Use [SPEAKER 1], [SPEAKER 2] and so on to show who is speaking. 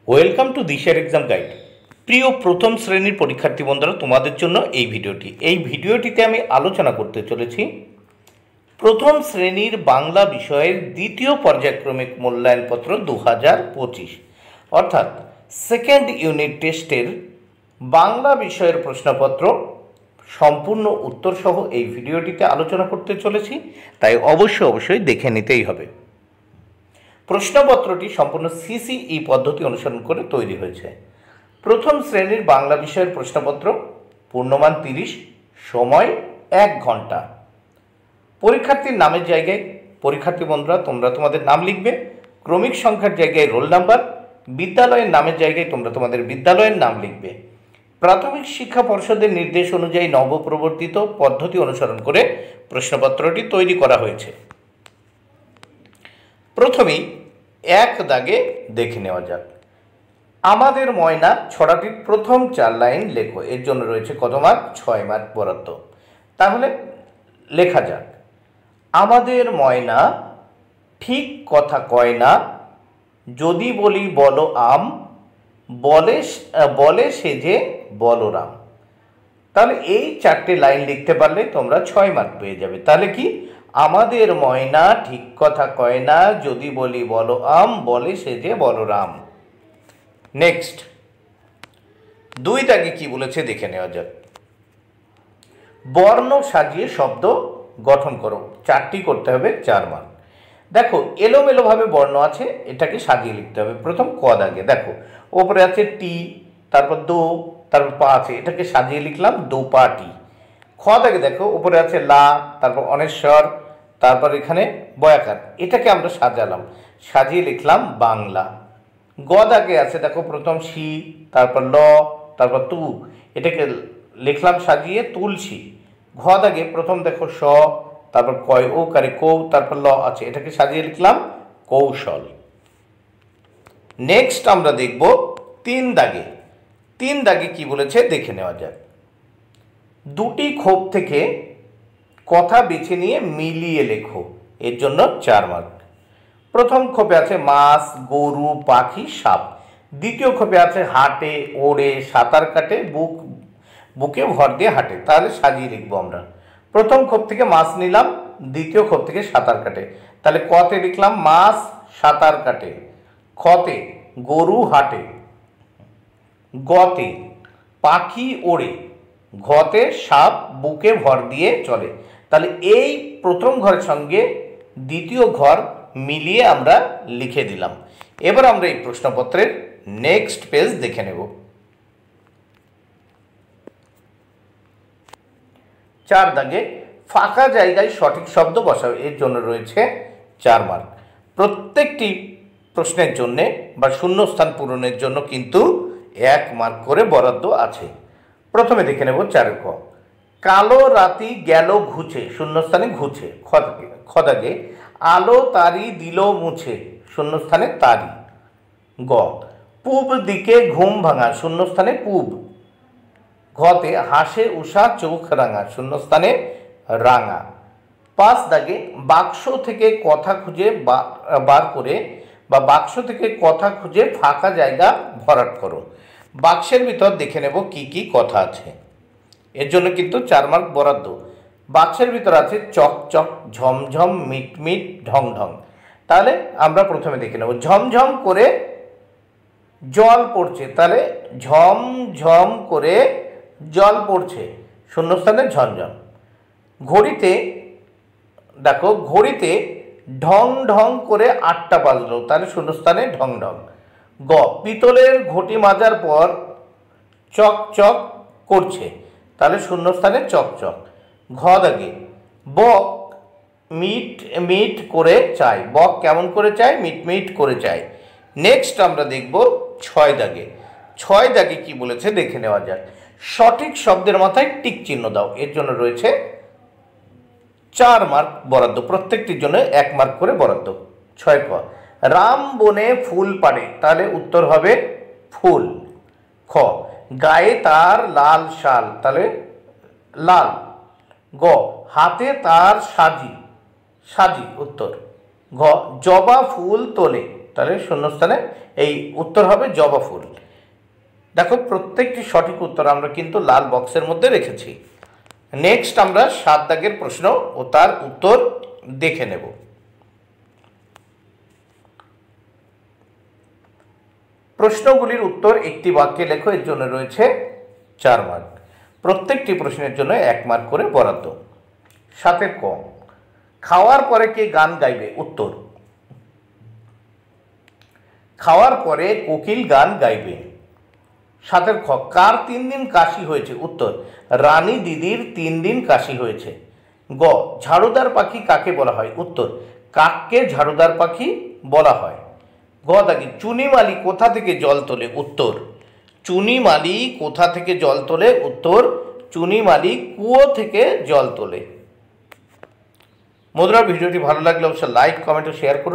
[SPEAKER 1] Welcome to দিশার exam guide. প্রিয় প্রথম শ্রেণীর পরীক্ষার্থী বন্ধুরা, তোমাদের জন্য এই ভিডিওটিতে আমি আলোচনা করতে চলেছি প্রথম শ্রেণীর বাংলা বিষয়ের দ্বিতীয় পর্যায়ক্রমিক মূল্যায়নপত্র 2025, অর্থাৎ সেকেন্ড ইউনিট টেস্টের বাংলা বিষয়ের প্রশ্নপত্র সম্পূর্ণ উত্তরসহ এই ভিডিওটিতে আলোচনা করতে চলেছি, তাই অবশ্যই দেখে নিতেই হবে। প্রশ্নপত্রটি সম্পূর্ণ সিসিই পদ্ধতি অনুসরণ করে তৈরি হয়েছে। প্রথম শ্রেণীর বাংলা বিষয়ের প্রশ্নপত্র, পূর্ণমান 30, সময় 1 ঘন্টা। পরীক্ষার্থীর নামের জায়গায় পরীক্ষার্থী বন্ধুরা তোমরা তোমাদের নাম লিখবে, ক্রমিক সংখ্যার জায়গায় রোল নাম্বার, বিদ্যালয়ের নামের জায়গায় তোমরা তোমাদের বিদ্যালয়ের নাম লিখবে। প্রাথমিক শিক্ষা পর্ষদের নির্দেশ অনুযায়ী নবপ্রবর্তিত পদ্ধতি অনুসরণ করে প্রশ্নপত্রটি তৈরি করা হয়েছে। প্রথমেই এক দাগে দেখে নেওয়া যাক। আমাদের ময়না ছড়াটির প্রথম 4 লাইন লেখো। এর জন্য রয়েছে কত মার্ক? 6 মার্ক বরাদ্দ। তাহলে লেখা যাক। আমাদের ময়না ঠিক কথা কয় না, যদি বলি বলো আম, বলে সে যে বলরাম। তাহলে এই 4টে লাইন লিখতে পারলে তোমরা 6 মার্ক পেয়ে যাবে। তাহলে কি? আমাদের ময়না ঠিক কথা কয় না, যদি বলি বলো আম, বলে সে যে বলরাম। নেক্সট 2 দাগে কি বলেছে দেখে নেওয়া যাক। বর্ণ সাজিয়ে শব্দ গঠন করো। 4টি করতে হবে, 4 মার্ক। দেখো এলোমেলোভাবে বর্ণ আছে, এটাকে সাজিয়ে লিখতে হবে। প্রথম ক দাগে দেখো ওপরে আছে টি, তারপর দো, তারপর পা আছে, এটাকে সাজিয়ে লিখলাম দো পা টি। খ দাগে দেখো উপরে আছে লা, তারপর অনেশ্বর, তারপর এখানে বয়াকার, এটাকে আমরা সাজিয়ে লিখলাম বাংলা। গ দাগে আছে দেখো প্রথম সি, তারপর ল, তারপর তু, এটাকে লিখলাম সাজিয়ে তুলসী। ঘ দাগে প্রথম দেখো স, তারপর কয় ও কারে কৌ, তারপর ল আছে, এটাকে সাজিয়ে লিখলাম কৌশল। নেক্সট আমরা দেখব 3 দাগে। 3 দাগে কি বলেছে দেখে নেওয়া যাক। 2টি ক্ষোভ থেকে কথা বেছে নিয়ে মিলিয়ে লেখো। এর জন্য 4 মার্ক। প্রথম ক্ষোভে আছে মাছ, গরু, পাখি, সাপ। দ্বিতীয় ক্ষোভে আছে হাঁটে, ওড়ে, সাঁতার কাটে, বুকে ভর দিয়ে হাঁটে। তাহলে সাজিয়ে লিখবো আমরা। প্রথম ক্ষোভ থেকে মাছ নিলাম, দ্বিতীয় ক্ষোভ থেকে সাঁতার কাটে। তাহলে কতে লিখলাম মাছ সাঁতার কাটে, খতে গরু হাঁটে, গতে পাখি ওড়ে, ঘতে সাপ বুকে ভর দিয়ে চলে। তাহলে এই প্রথম ঘরের সঙ্গে দ্বিতীয় ঘর মিলিয়ে আমরা লিখে দিলাম। এবার আমরা এই প্রশ্নপত্রের নেক্সট পেজ দেখে নেব। 4 দাগে ফাঁকা জায়গায় সঠিক শব্দ বসাও। এর জন্য রয়েছে 4 মার্ক। প্রত্যেকটি প্রশ্নের জন্য বা শূন্যস্থান পূরণের জন্য কিন্তু 1 মার্ক করে বরাদ্দ আছে। প্রথমে দেখে নেব 4 ক। কালো রাতি গেল ঘুচে, শূন্যস্থানে ঘুচে। খ দাগে আলো তারি দিল মুছে, শূন্যস্থানে তারি। গ পূব দিকে ঘুম ভাঙা, শূন্যস্থানে পূব। ঘতে হাসে উষা চোখ রাঙা, শূন্যস্থানে রাঙা। 5 দাগে বাক্স থেকে কথা খুঁজে বার করে বা বাক্স থেকে কথা খুঁজে ফাঁকা জায়গা ভরাট করো। বাক্সের ভিতর দেখে নেব কি কি কথা আছে। এর জন্য কিন্তু 4 মার্ক বরাদ্দ। বাক্সের ভিতর আছে চকচক, ঝমঝম, মিটমিট, ঢং ঢং। তাহলে আমরা প্রথমে দেখে নেব ঝমঝম করে জল পড়ছে। তাহলে ঝমঝম করে জল পড়ছে, শূন্যস্থানে ঝমঝম। ঘড়িতে দেখো ঘড়িতে ঢং ঢং করে 8টা বাজলো, তাহলে শূন্যস্থানে ঢং ঢং। গ পিতলের ঘটি মাজার পর চকচক করছে, তাহলে শূন্যস্থানে চকচক। ঘ দাগে বক মিট মিট করে চায়, বক কেমন করে চায়? মিট মিট করে চায়। নেক্সট আমরা দেখব 6 দাগে। 6 দাগে কি বলেছে দেখে নেওয়া যাক। সঠিক শব্দের মাথায় টিক চিহ্ন দাও। এর জন্য রয়েছে 4 মার্ক বরাদ্দ, প্রত্যেকটির জন্য 1 মার্ক করে বরাদ্দ। 6 ক রাম বনে ফুল পাড়ে, তাহলে উত্তর হবে ফুল। খ গায়ে তার লাল শাল, তাহলে লাল। গ হাতে তার সাজি, উত্তর। ঘ জবা ফুল তোলে, তাহলে শূন্যস্থানে এই উত্তর হবে জবা ফুল। দেখো প্রত্যেকটি সঠিক উত্তর আমরা কিন্তু লাল বক্সের মধ্যে রেখেছি। নেক্সট আমরা 7 দাগের প্রশ্ন ও তার উত্তর দেখে নেব। প্রশ্নগুলির উত্তর একটি বাক্যে লেখো, এর জন্য রয়েছে 4 মার্ক। প্রত্যেকটি প্রশ্নের জন্য 1 মার্ক করে বরাদ্দ। 7 ক, খাওয়ার পরে কে গান গাইবে? উত্তর, খাওয়ার পরে কোকিল গান গাইবে। 7 খ, কার 3 দিন কাশি হয়েছে? উত্তর, রানী দিদির 3 দিন কাশি হয়েছে। গ, ঝাড়ুদার পাখি কাকে বলা হয়? উত্তর, কাককে ঝাড়ুদার পাখি বলা হয়। গ দাগে, চুনিমালি কোথা থেকে জল তোলে? উত্তর, চুনিমালি কোথা থেকে জল তোলে? উত্তর, চুনিমালি কুয়ো থেকে জল তোলে। বন্ধুরা, ভিডিওটি ভালো লাগলে অবশ্যই লাইক, কমেন্ট ও শেয়ার করুন।